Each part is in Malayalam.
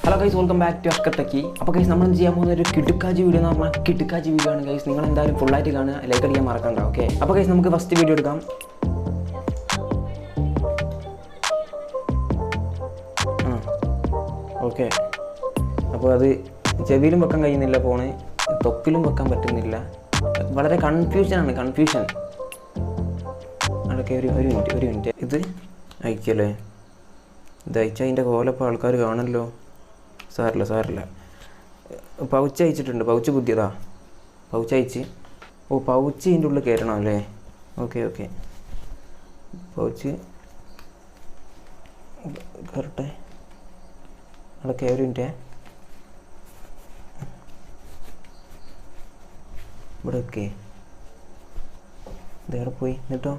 Hello guys, welcome back to Ashkar techie. അപ്പോൾ ഗൈസ് നമ്മൾ ചെയ്യാൻ പോകുന്ന ഒരു കിടുക്കാച്ചി വീഡിയോ എന്ന് പറഞ്ഞാൽ കിടുക്കാച്ചി വീഡിയോ ആണ് ഗൈസ്. നിങ്ങൾ എന്തായാലും ഫുള്ളായിട്ട് കാണുക, ലൈക്ക് അടിക്കാൻ മറക്കണ്ട. ഓക്കെ, അപ്പോൾ ഗൈസ് നമുക്ക് ഫസ്റ്റ് വീഡിയോ എടുക്കാം. ഓക്കെ, അപ്പോൾ അത് ചെവിയിലും വെക്കാൻ കഴിയുന്നില്ല, ഫോണ് തൊക്കിലും വെക്കാൻ പറ്റുന്നില്ല. വളരെ കൺഫ്യൂഷൻ. അതൊക്കെ ഒരു മിനിറ്റ് ഇത് അയക്കല്ലേ? ഇത് അയച്ചാൽ അതിൻ്റെ കോലപ്പോൾ ആൾക്കാർ കാണല്ലോ. സാറില്ല പൗച്ച് അയച്ചിട്ടുണ്ട്. പൗച്ച് പുതിയതാ. പൗച്ച് അയച്ച് പൗച്ച് ഇതിൻ്റെ ഉള്ളിൽ കയറണം അല്ലേ? ഓക്കെ പൗച്ച് കയറട്ടെ. അതൊക്കെ ഒരു മിനിറ്റ് ഇവിടെ ഒക്കെ ഇതേടെ പോയി എന്നിട്ടോ?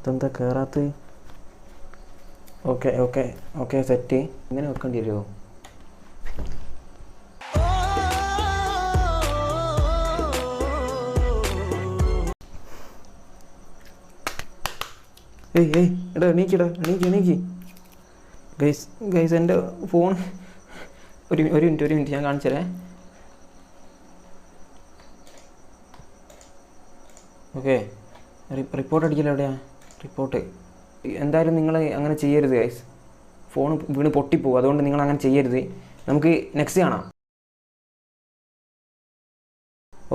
ഇതെന്താ കയറാത്ത? Okay set. ഇങ്ങനെ വെക്കേണ്ടി വരുമോ? എടാ എണീക്ക് ഗൈസ് എൻ്റെ ഫോൺ ഒരു മിനിറ്റ് ഞാൻ കാണിച്ചതരേ. ഓക്കെ, റിപ്പോർട്ട് അടിക്കില്ല. എവിടെയാ റിപ്പോർട്ട്? എന്തായാലും നിങ്ങൾ അങ്ങനെ ചെയ്യരുത് ഗൈസ്. ഫോൺ വീണ് പൊട്ടിപ്പോവും. അതുകൊണ്ട് നിങ്ങൾ അങ്ങനെ ചെയ്യരുത്. നമുക്ക് നെക്സ്റ്റ് കാണാം.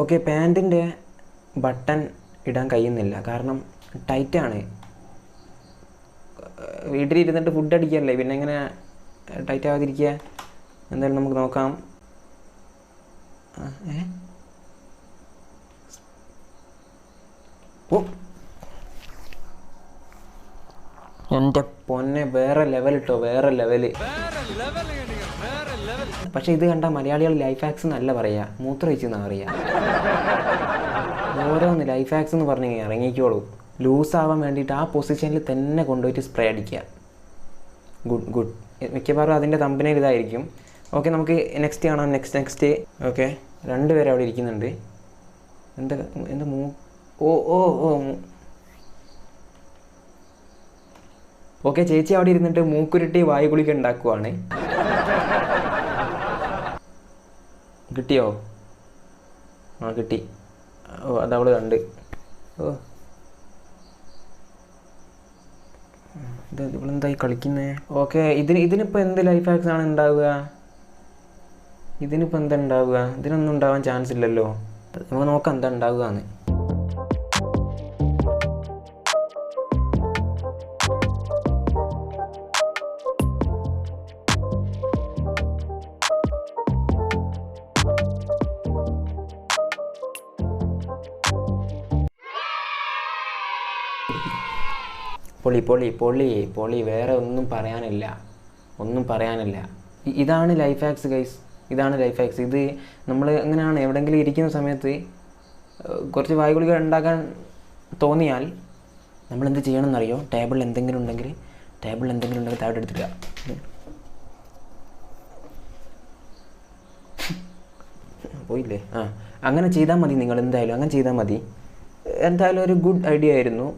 ഓക്കെ, പാൻറ്റിൻ്റെ ബട്ടൺ ഇടാൻ കഴിയുന്നില്ല, കാരണം ടൈറ്റാണ്. വീട്ടിലിരുന്നിട്ട് ഫുഡ് അടിക്കുകയല്ലേ, പിന്നെ എങ്ങനെ ടൈറ്റ് ആവാതിരിക്കുക? എന്തായാലും നമുക്ക് നോക്കാം. എൻ്റെ പൊന്നെ, വേറെ ലെവൽ. പക്ഷെ ഇത് കണ്ട മലയാളികൾ ലൈഫ് ഹാക്സ് എന്നല്ല പറയുക, മൂത്രമൊഴിച്ച് എന്നാണ് പറയുക. ഓരോന്ന് ലൈഫ് ഹാക്സ് എന്ന് പറഞ്ഞു ഇറങ്ങിക്കോളൂ. ലൂസ് ആവാൻ വേണ്ടിയിട്ട് ആ പൊസിഷനിൽ തന്നെ കൊണ്ടുപോയിട്ട് സ്പ്രേ അടിക്കുക. ഗുഡ്. മിക്കവാറും അതിൻ്റെ തമ്പനയിൽ ഇതായിരിക്കും. ഓക്കെ, നമുക്ക് നെക്സ്റ്റ് കാണാം. നെക്സ്റ്റ്. ഓക്കെ, 2 പേര് അവിടെ ഇരിക്കുന്നുണ്ട്. എന്താ ഓക്കെ, ചേച്ചി അവിടെ ഇരുന്നിട്ട് മൂക്കുരുട്ടി വായു കുളിക്ക ഉണ്ടാക്കുവാണ്. കിട്ടിയോ? കിട്ടി. അതവള് കണ്ട്. ഇവളെന്തായി കളിക്കുന്നേ? ഓക്കെ, ഇതിനിപ്പോൾ എന്ത് ലൈഫ് ഹാക്സ് ആണ് ഉണ്ടാവുക? ഇതിനിപ്പോൾ എന്താ ഉണ്ടാവുക? ഇതിനൊന്നും ഉണ്ടാവാൻ ചാൻസ് ഇല്ലല്ലോ. നമുക്ക് നോക്കാം എന്താ ഉണ്ടാവുക എന്ന്. പൊളി. വേറെ ഒന്നും പറയാനില്ല. ഇതാണ് ലൈഫ് ഹാക്സ് ഗൈസ്. ഇത് നമ്മൾ എങ്ങനെയാണ് എവിടെയെങ്കിലും ഇരിക്കുന്ന സമയത്ത് കുറച്ച് വായുഗുളിക ഉണ്ടാക്കാൻ തോന്നിയാൽ നമ്മൾ എന്ത് ചെയ്യണമെന്നറിയോ? ടേബിളിൽ എന്തെങ്കിലും ഉണ്ടെങ്കിൽ താഴെ എടുത്തിടുക. പോയില്ലേ? അങ്ങനെ ചെയ്താൽ മതി. നിങ്ങൾ എന്തായാലും അങ്ങനെ ചെയ്താൽ മതി. എന്തായാലും ഒരു ഗുഡ് ഐഡിയ ആയിരുന്നു.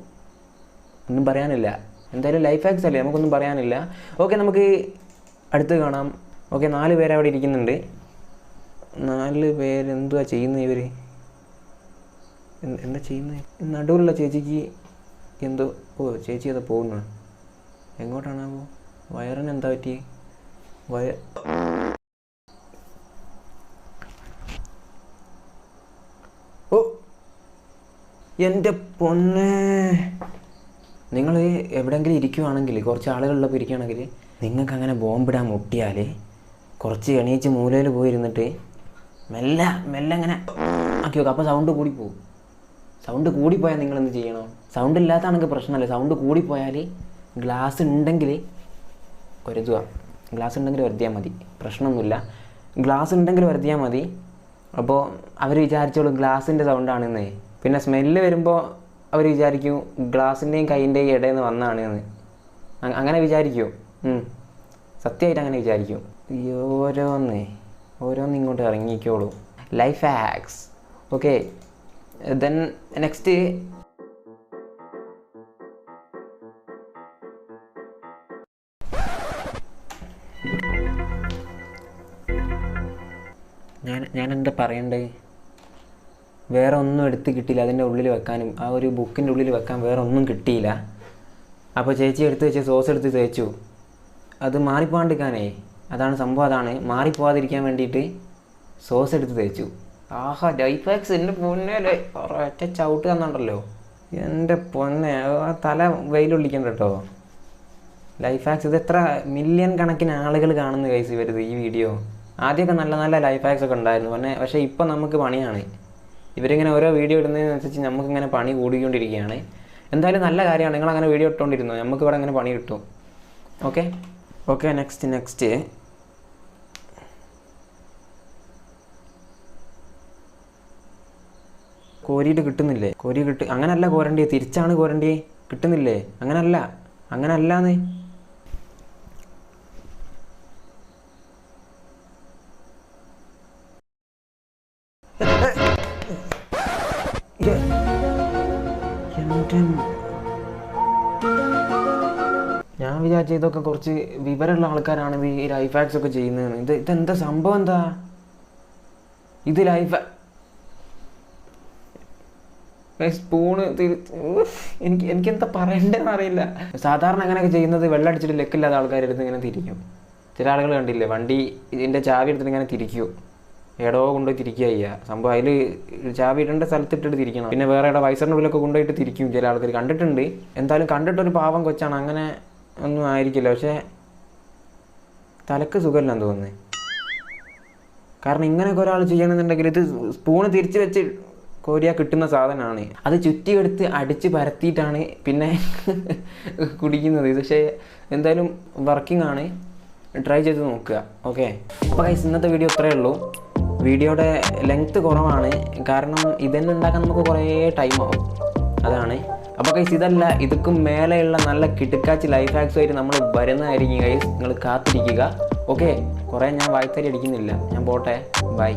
ഒന്നും പറയാനില്ല. എന്തായാലും ലൈഫ് ഹാക്സ് അല്ലേ, നമുക്കൊന്നും പറയാനില്ല. ഓക്കെ, നമുക്ക് അടുത്ത് കാണാം. ഓക്കെ, 4 പേര് അവിടെ ഇരിക്കുന്നുണ്ട്. 4 പേര് എന്തുവാ ചെയ്യുന്നത്? ഇവർ എന്താ ചെയ്യുന്നത്? നടുവിലുള്ള ചേച്ചിക്ക് എന്തോ ചേച്ചി അത് പോകുന്നു. എങ്ങോട്ടാണാവോ? വയറിന് എന്താ പറ്റി? എൻ്റെ പൊന്നെ, നിങ്ങൾ എവിടെയെങ്കിലും ഇരിക്കുവാണെങ്കിൽ, കുറച്ച് ആളുകളിലൊക്കെ ഇരിക്കുകയാണെങ്കിൽ, നിങ്ങൾക്ക് അങ്ങനെ ബോംബിടാൻ മുട്ടിയാൽ കുറച്ച് എണീച്ച് മൂലയിൽ പോയിരുന്നിട്ട് മെല്ലെ അങ്ങനെ ആക്കി വെക്കുക. അപ്പോൾ സൗണ്ട് കൂടിപ്പോവും. സൗണ്ട് കൂടിപ്പോയാൽ നിങ്ങളെന്ത് ചെയ്യണം? സൗണ്ട് ഇല്ലാത്തതാണെങ്കിൽ പ്രശ്നമല്ല. സൗണ്ട് കൂടിപ്പോയാൽ ഗ്ലാസ് ഉണ്ടെങ്കിൽ വരുത്തിയാൽ മതി. പ്രശ്നമൊന്നുമില്ല. ഗ്ലാസ് ഉണ്ടെങ്കിൽ വരുത്തിയാൽ മതി. അപ്പോൾ അവർ വിചാരിച്ചോളൂ ഗ്ലാസിൻ്റെ സൗണ്ടാണെന്നേ. പിന്നെ സ്മെല്ല് വരുമ്പോൾ അവർ വിചാരിക്കും ഗ്ലാസിൻ്റെയും കൈൻ്റെയും ഇടയിൽ നിന്ന് വന്നതാണ് എന്ന്. അങ്ങനെ വിചാരിക്കും. സത്യമായിട്ട് അങ്ങനെ വിചാരിക്കും. ഓരോന്ന് ഇങ്ങോട്ട് ഇറങ്ങിക്കോളൂ. Life hacks. Okay, then next ഞാൻ എന്താ പറയണ്ടേ? വേറെ ഒന്നും എടുത്ത് കിട്ടിയില്ല അതിൻ്റെ ഉള്ളിൽ വെക്കാനും, ആ ഒരു ബുക്കിൻ്റെ ഉള്ളിൽ വെക്കാൻ വേറെ ഒന്നും കിട്ടിയില്ല. അപ്പോൾ ചേച്ചി എടുത്ത് വെച്ച് സോസ് എടുത്ത് തേച്ചു. അത് മാറിപ്പോകാണ്ടിരിക്കാനേ, അതാണ് സംഭവം. അതാണ് മാറിപ്പോവാതിരിക്കാൻ വേണ്ടിയിട്ട് സോസ് എടുത്ത് തേച്ചു. ആഹാ, ലൈഫ് ഹാക്സ് എൻ്റെ പൊന്നെ, ഒറ്റ ചവിട്ട് തന്നുണ്ടല്ലോ എൻ്റെ പൊന്നെ. തല വെയിലൊള്ളിക്കണ്ട കേട്ടോ. ലൈഫ് ഹാക്സ് ഇത് എത്ര മില്യൺ കണക്കിന് ആളുകൾ കാണുന്ന കേസ് വരുത് ഈ വീഡിയോ. ആദ്യമൊക്കെ നല്ല നല്ല ലൈഫ് ഹാക്സ് ഒക്കെ ഉണ്ടായിരുന്നു, പക്ഷേ ഇപ്പം നമുക്ക് പണിയാണ്. ഇവരിങ്ങനെ ഓരോ വീഡിയോ ഇടുന്നതിനനുസരിച്ച് നമുക്കിങ്ങനെ പണി കൂടിക്കൊണ്ടിരിക്കുകയാണ്. എന്തായാലും നല്ല കാര്യമാണ്, നിങ്ങളങ്ങനെ വീഡിയോ ഇട്ടുകൊണ്ടിരുന്നു, നമുക്ക് ഇവിടെ അങ്ങനെ പണി കിട്ടും. ഓക്കെ ഓക്കെ, നെക്സ്റ്റ് കോരിയിട്ട് കിട്ടുന്നില്ലേ? അങ്ങനല്ല കോരണ്ടിയെ, തിരിച്ചാണ് കോരണ്ടിയെ. കിട്ടുന്നില്ലേ? അങ്ങനല്ലാന്ന്. ഞാൻ വിചാരിച്ച ഇതൊക്കെ കുറച്ച് വിവരമുള്ള ആൾക്കാരാണ് ഈ ലൈഫ് ഹാക്സ് ഒക്കെ ചെയ്യുന്നത്. ഇതെന്താ സംഭവം? എന്താ ഇത്? ലൈഫ് സ്പൂണ് എനിക്കെന്താ പറയണ്ടെന്ന് അറിയില്ല. സാധാരണ അങ്ങനെയൊക്കെ ചെയ്യുന്നത് വെള്ളമടിച്ചിട്ട് ലെക്കില്ലാത്ത ആൾക്കാരെടുത്ത് ഇങ്ങനെ തിരിക്കും. ചില ആളുകൾ കണ്ടില്ലേ, വണ്ടി ഇതിൻ്റെ ചാവി എടുത്തിട്ട് ഇങ്ങനെ തിരിക്കൂ, എടോ കൊണ്ടുപോയി തിരിക്കുക ചെയ്യുക സംഭവം. അതിൽ ചാവി ഇടേണ്ട സ്ഥലത്തിട്ടിട്ട് തിരിക്കണം. പിന്നെ വേറെ ഇവിടെ വൈസറിൻ്റെ ഉള്ളിലൊക്കെ കൊണ്ടുപോയിട്ട് തിരിക്കും ചില ആൾക്കാർ, കണ്ടിട്ടുണ്ട്. എന്തായാലും കണ്ടിട്ടൊരു പാവം കൊച്ചാണ്, അങ്ങനെ ഒന്നും ആയിരിക്കില്ല. പക്ഷേ തലക്ക് സുഖമില്ലെന്ന് തോന്നുന്നത്. കാരണം ഇങ്ങനെയൊക്കെ ഒരാൾ ചെയ്യണമെന്നുണ്ടെങ്കിൽ ഇത് സ്പൂണ് തിരിച്ച് വെച്ച് കോരിയാൽ കിട്ടുന്ന സാധനമാണ്. അത് ചുറ്റിയെടുത്ത് അടിച്ച് പരത്തിയിട്ടാണ് പിന്നെ കുടിക്കുന്നത്. ഇത് പക്ഷേ എന്തായാലും വർക്കിംഗ് ആണ്, ട്രൈ ചെയ്ത് നോക്കുക. ഓക്കെ, അപ്പോൾ ഗൈസ് ഇന്നത്തെ വീഡിയോ ഇത്രയേ ഉള്ളൂ. വീഡിയോയുടെ ലെങ്ത്ത് കുറവാണ്, കാരണം ഇതന്നെ ഉണ്ടാക്കാൻ നമുക്ക് കുറേ ടൈമാവും, അതാണ്. അപ്പോൾ ഗൈസ് ഇതല്ല, ഇതൊക്കെ മേലെയുള്ള നല്ല കിടുക്കാച്ച് ലൈഫ് ഹാക്സുമായിട്ട് നമ്മൾ വരുന്നതായിരിക്കും ഗൈസ്, നിങ്ങൾ കാത്തിരിക്കുക. ഓക്കെ, കുറേ ഞാൻ വായ്ത്തരി അടിക്കുന്നില്ല, ഞാൻ പോട്ടെ, ബൈ.